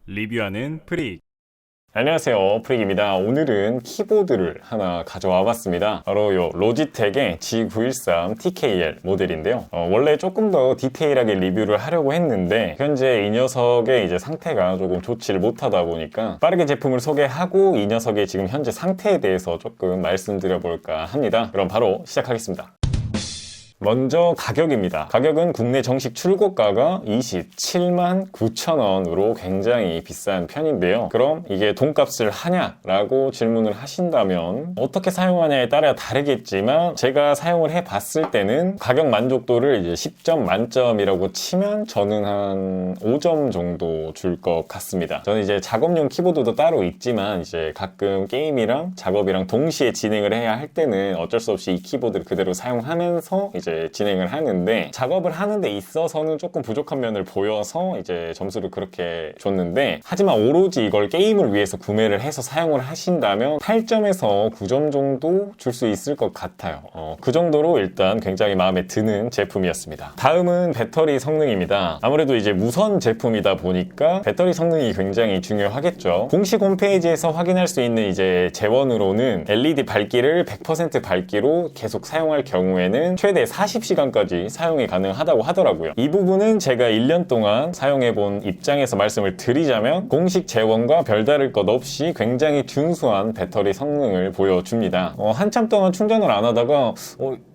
리뷰하는 프릭. 안녕하세요, 프릭입니다. 오늘은 키보드를 하나 가져와 봤습니다. 바로 요 로지텍의 G913 TKL 모델인데요. 원래 조금 더 디테일하게 리뷰를 하려고 했는데 현재 이 녀석의 이제 상태가 조금 좋지를 못하다 보니까 빠르게 제품을 소개하고 이 녀석의 지금 현재 상태에 대해서 조금 말씀드려 볼까 합니다. 그럼 바로 시작하겠습니다. 먼저 가격입니다. 가격은 국내 정식 출고가가 27만 9천 원으로 굉장히 비싼 편인데요. 그럼 이게 돈값을 하냐라고 질문을 하신다면 어떻게 사용하냐에 따라 다르겠지만 제가 사용을 해봤을 때는 가격 만족도를 이제 10점 만점이라고 치면 저는 한 5점 정도 줄 것 같습니다. 저는 이제 작업용 키보드도 따로 있지만 이제 가끔 게임이랑 작업이랑 동시에 진행을 해야 할 때는 어쩔 수 없이 이 키보드를 그대로 사용하면서 이제 진행을 하는데 작업을 하는 데 있어서는 조금 부족한 면을 보여서 이제 점수를 그렇게 줬는데 하지만 오로지 이걸 게임을 위해서 구매를 해서 사용을 하신다면 8점에서 9점 정도 줄 수 있을 것 같아요. 그 정도로 일단 굉장히 마음에 드는 제품이었습니다. 다음은 배터리 성능입니다. 아무래도 이제 무선 제품이다 보니까 배터리 성능이 굉장히 중요하겠죠. 공식 홈페이지에서 확인할 수 있는 이제 재원으로는 LED 밝기를 100% 밝기로 계속 사용할 경우에는 최대 40시간까지 사용이 가능하다고 하더라고요. 이 부분은 제가 1년 동안 사용해본 입장에서 말씀을 드리자면 공식 재원과 별다를 것 없이 굉장히 준수한 배터리 성능을 보여줍니다. 한참 동안 충전을 안 하다가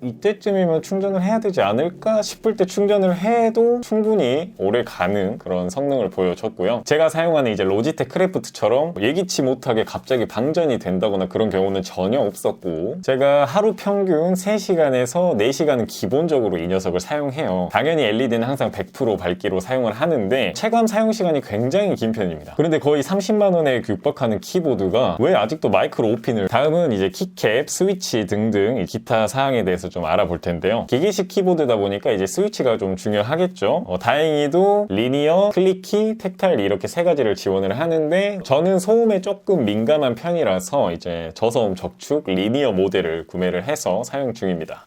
이때쯤이면 충전을 해야 되지 않을까 싶을 때 충전을 해도 충분히 오래 가는 그런 성능을 보여줬고요. 제가 사용하는 이제 로지텍 크래프트처럼 예기치 못하게 갑자기 방전이 된다거나 그런 경우는 전혀 없었고 제가 하루 평균 3시간에서 4시간은 기본적으로 이 녀석을 사용해요. 당연히 LED는 항상 100% 밝기로 사용을 하는데 체감 사용 시간이 굉장히 긴 편입니다. 그런데 거의 30만 원에 육박하는 키보드가 왜 아직도 마이크로 오핀을 다음은 이제 키캡, 스위치 등등 기타 사항에 대해서 좀 알아볼 텐데요. 기계식 키보드다 보니까 이제 스위치가 좀 중요하겠죠. 다행히도 리니어, 클릭키, 텍타일 이렇게 세 가지를 지원을 하는데 저는 소음에 조금 민감한 편이라서 이제 저소음 적축 리니어 모델을 구매를 해서 사용 중입니다.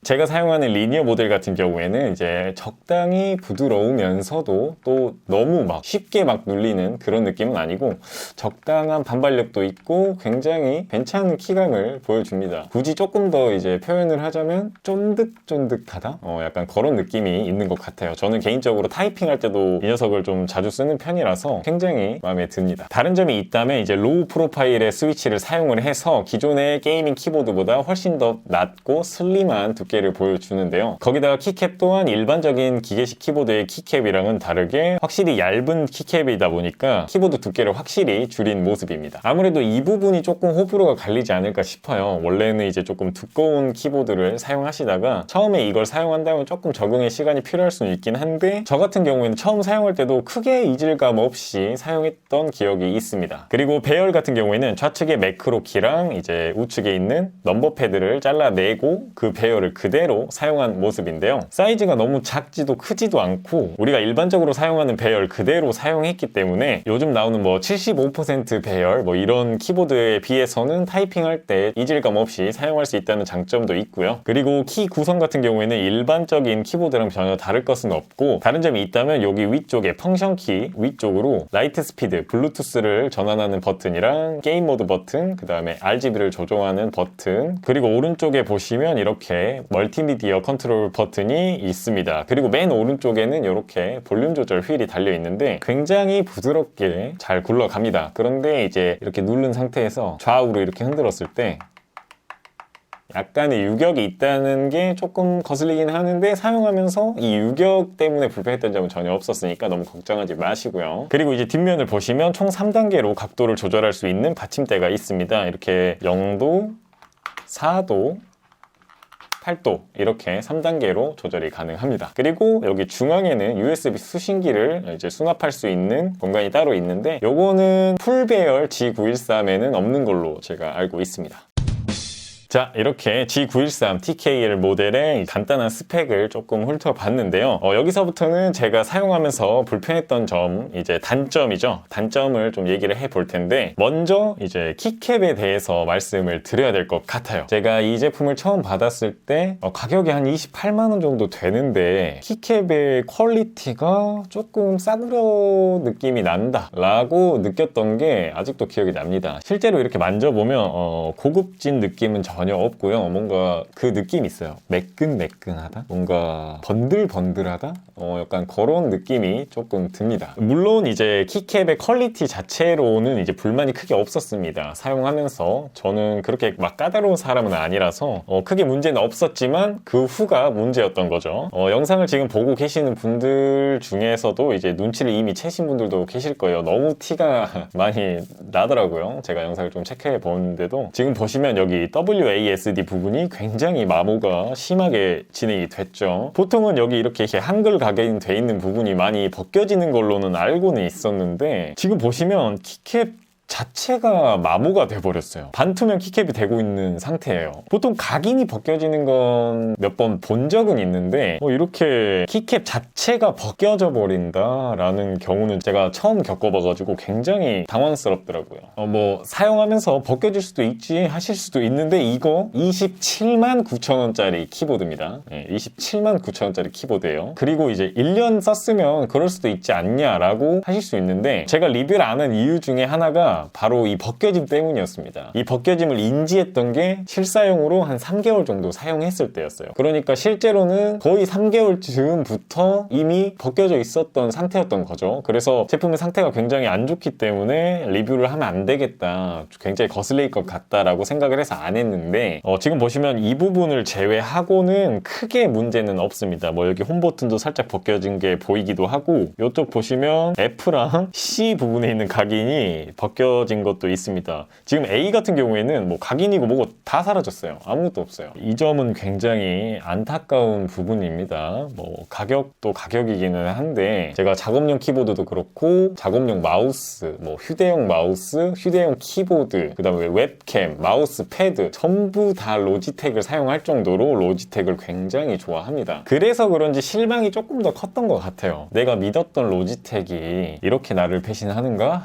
제가 사용하는 리니어 모델 같은 경우에는 이제 적당히 부드러우면서도 또 너무 막 쉽게 막 눌리는 그런 느낌은 아니고 적당한 반발력도 있고 굉장히 괜찮은 키감을 보여줍니다. 굳이 조금 더 이제 표현을 하자면 쫀득쫀득하다? 약간 그런 느낌이 있는 것 같아요. 저는 개인적으로 타이핑할 때도 이 녀석을 좀 자주 쓰는 편이라서 굉장히 마음에 듭니다. 다른 점이 있다면 이제 로우 프로파일의 스위치를 사용을 해서 기존의 게이밍 키보드보다 훨씬 더 낮고 슬림한 두께를 보여주는데요. 거기다가 키캡 또한 일반적인 기계식 키보드의 키캡이랑은 다르게 확실히 얇은 키캡이다 보니까 키보드 두께를 확실히 줄인 모습입니다. 아무래도 이 부분이 조금 호불호가 갈리지 않을까 싶어요. 원래는 이제 조금 두꺼운 키보드를 사용하시다가 처음에 이걸 사용한다면 조금 적응의 시간이 필요할 수는 있긴 한데 저 같은 경우에는 처음 사용할 때도 크게 이질감 없이 사용했던 기억이 있습니다. 그리고 배열 같은 경우에는 좌측에 매크로 키랑 이제 우측에 있는 넘버 패드를 잘라내고 그 배열을 그대로 사용한 모습인데요. 사이즈가 너무 작지도 크지도 않고 우리가 일반적으로 사용하는 배열 그대로 사용했기 때문에 요즘 나오는 뭐 75% 배열 뭐 이런 키보드에 비해서는 타이핑할 때 이질감 없이 사용할 수 있다는 장점도 있고요. 그리고 키 구성 같은 경우에는 일반적인 키보드랑 전혀 다를 것은 없고 다른 점이 있다면 여기 위쪽에 펑션 키 위쪽으로 라이트 스피드, 블루투스를 전환하는 버튼이랑 게임 모드 버튼, 그 다음에 RGB를 조정하는 버튼 그리고 오른쪽에 보시면 이렇게 멀티미디어 컨트롤 버튼이 있습니다. 그리고 맨 오른쪽에는 이렇게 볼륨 조절 휠이 달려 있는데 굉장히 부드럽게 잘 굴러갑니다. 그런데 이제 이렇게 누른 상태에서 좌우로 이렇게 흔들었을 때 약간의 유격이 있다는 게 조금 거슬리긴 하는데 사용하면서 이 유격 때문에 불편했던 점은 전혀 없었으니까 너무 걱정하지 마시고요. 그리고 이제 뒷면을 보시면 총 3단계로 각도를 조절할 수 있는 받침대가 있습니다. 이렇게 0도, 4도, 8도 이렇게 3단계로 조절이 가능합니다. 그리고 여기 중앙에는 USB 수신기를 이제 수납할 수 있는 공간이 따로 있는데 요거는 풀 배열 G913에는 없는 걸로 제가 알고 있습니다. 자, 이렇게 G913 TKL 모델의 간단한 스펙을 조금 훑어봤는데요. 여기서부터는 제가 사용하면서 불편했던 점, 이제 단점이죠. 단점을 좀 얘기를 해볼 텐데, 먼저 이제 키캡에 대해서 말씀을 드려야 될 것 같아요. 제가 이 제품을 처음 받았을 때 가격이 한 28만원 정도 되는데 키캡의 퀄리티가 조금 싸구려 느낌이 난다 라고 느꼈던 게 아직도 기억이 납니다. 실제로 이렇게 만져보면 고급진 느낌은 전혀 없고요. 뭔가 그 느낌이 있어요. 매끈매끈하다? 뭔가 번들번들하다? 약간 그런 느낌이 조금 듭니다. 물론 이제 키캡의 퀄리티 자체로는 이제 불만이 크게 없었습니다. 사용하면서 저는 그렇게 막 까다로운 사람은 아니라서 크게 문제는 없었지만 그 후가 문제였던 거죠. 영상을 지금 보고 계시는 분들 중에서도 이제 눈치를 이미 채신 분들도 계실 거예요. 너무 티가 많이 나더라고요. 제가 영상을 좀 체크해 보는데도 지금 보시면 여기 WASD 부분이 굉장히 마모가 심하게 진행이 됐죠. 보통은 여기 이렇게 한글 각인돼 있는 부분이 많이 벗겨지는 걸로는 알고는 있었는데 지금 보시면 키캡 자체가 마모가 돼버렸어요. 반투명 키캡이 되고 있는 상태예요. 보통 각인이 벗겨지는 건 몇 번 본 적은 있는데 이렇게 키캡 자체가 벗겨져 버린다라는 경우는 제가 처음 겪어봐가지고 굉장히 당황스럽더라고요. 사용하면서 벗겨질 수도 있지 하실 수도 있는데 이거 27만 9천원짜리 키보드입니다. 27만 9천원짜리 키보드예요. 그리고 이제 1년 썼으면 그럴 수도 있지 않냐라고 하실 수 있는데 제가 리뷰를 안 한 이유 중에 하나가 바로 이 벗겨짐 때문이었습니다. 이 벗겨짐을 인지했던 게 실사용으로 한 3개월 정도 사용했을 때였어요. 그러니까 실제로는 거의 3개월 즈음부터 이미 벗겨져 있었던 상태였던 거죠. 그래서 제품의 상태가 굉장히 안 좋기 때문에 리뷰를 하면 안 되겠다, 굉장히 거슬릴 것 같다라고 생각을 해서 안 했는데 지금 보시면 이 부분을 제외하고는 크게 문제는 없습니다. 여기 홈 버튼도 살짝 벗겨진 게 보이기도 하고 이쪽 보시면 F랑 C 부분에 있는 각인이 벗겨진 것도 있습니다. 지금 A 같은 경우에는 각인이고 뭐고 다 사라졌어요. 아무것도 없어요. 이 점은 굉장히 안타까운 부분입니다. 가격도 가격이기는 한데 제가 작업용 키보드도 그렇고 작업용 마우스, 휴대용 마우스, 휴대용 키보드, 그 다음에 웹캠, 마우스 패드 전부 다 로지텍을 사용할 정도로 로지텍을 굉장히 좋아합니다. 그래서 그런지 실망이 조금 더 컸던 것 같아요. 내가 믿었던 로지텍이 이렇게 나를 배신하는가?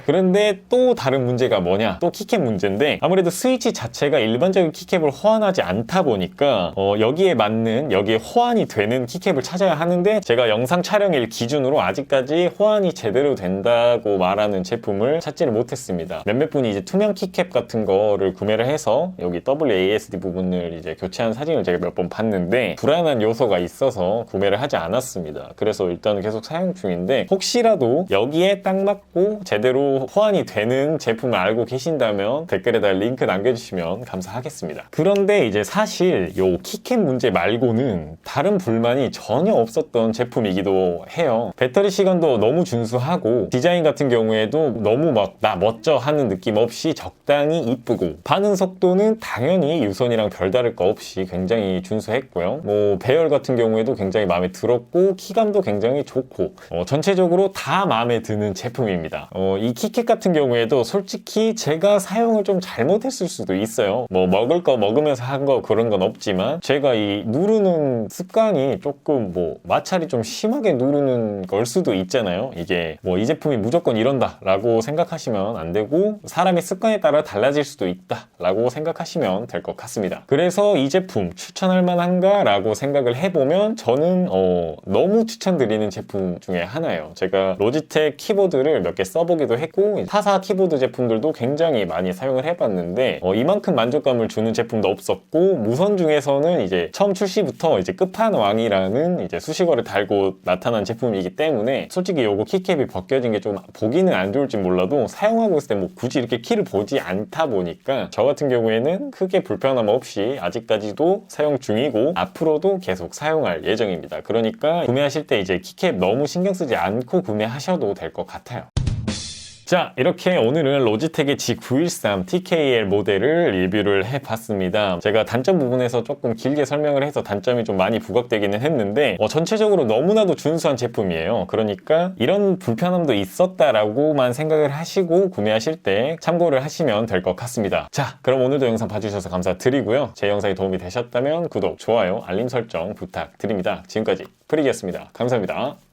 그런데 또 다른 문제가 뭐냐, 또 키캡 문제인데 아무래도 스위치 자체가 일반적인 키캡을 호환하지 않다 보니까 여기에 맞는, 여기에 호환이 되는 키캡을 찾아야 하는데 제가 영상 촬영일 기준으로 아직까지 호환이 제대로 된다고 말하는 제품을 찾지를 못했습니다. 몇몇 분이 이제 투명 키캡 같은 거를 구매를 해서 여기 WASD 부분을 이제 교체한 사진을 제가 몇 번 봤는데 불안한 요소가 있어서 구매를 하지 않았습니다. 그래서 일단은 계속 사용 중인데 혹시라도 여기에 딱 맞고 제대로 호환이 되는 제품을 알고 계신다면 댓글에다 링크 남겨주시면 감사하겠습니다. 그런데 이제 사실 요 키캡 문제 말고는 다른 불만이 전혀 없었던 제품이기도 해요. 배터리 시간도 너무 준수하고 디자인 같은 경우에도 너무 나 멋져 하는 느낌 없이 적당히 이쁘고 반응 속도는 당연히 유선이랑 별다를 거 없이 굉장히 준수했고요. 배열 같은 경우에도 굉장히 마음에 들었고 키감도 굉장히 좋고 전체적으로 다 마음에 드는 제품입니다. 이 키캡 같은 경우에도 솔직히 제가 사용을 좀 잘못했을 수도 있어요. 먹을 거 먹으면서 한 거 그런 건 없지만 제가 이 누르는 습관이 조금 마찰이 좀 심하게 누르는 걸 수도 있잖아요. 이게 이 제품이 무조건 이런다 라고 생각하시면 안 되고 사람의 습관에 따라 달라질 수도 있다 라고 생각하시면 될 것 같습니다. 그래서 이 제품 추천할 만한가 라고 생각을 해보면 저는 너무 추천드리는 제품 중에 하나예요. 제가 로지텍 키보드를 몇 개 써보기도 했고 타사 키보드 제품들도 굉장히 많이 사용을 해봤는데 이만큼 만족감을 주는 제품도 없었고 무선 중에서는 이제 처음 출시부터 이제 끝판왕이라는 이제 수식어를 달고 나타난 제품이기 때문에 솔직히 요거 키캡이 벗겨진 게 좀 보기는 안 좋을지 몰라도 사용하고 있을 때 굳이 이렇게 키를 보지 않다 보니까 저 같은 경우에는 크게 불편함 없이 아직까지도 사용 중이고 앞으로도 계속 사용할 예정입니다. 그러니까 구매하실 때 이제 키캡 너무 신경 쓰지 않고 구매하셔도 될 것 같아요. 자, 이렇게 오늘은 로지텍의 G913 TKL 모델을 리뷰를 해봤습니다. 제가 단점 부분에서 조금 길게 설명을 해서 단점이 좀 많이 부각되기는 했는데 전체적으로 너무나도 준수한 제품이에요. 그러니까 이런 불편함도 있었다라고만 생각을 하시고 구매하실 때 참고를 하시면 될 것 같습니다. 자, 그럼 오늘도 영상 봐주셔서 감사드리고요. 제 영상이 도움이 되셨다면 구독, 좋아요, 알림 설정 부탁드립니다. 지금까지 프릭이었습니다. 감사합니다.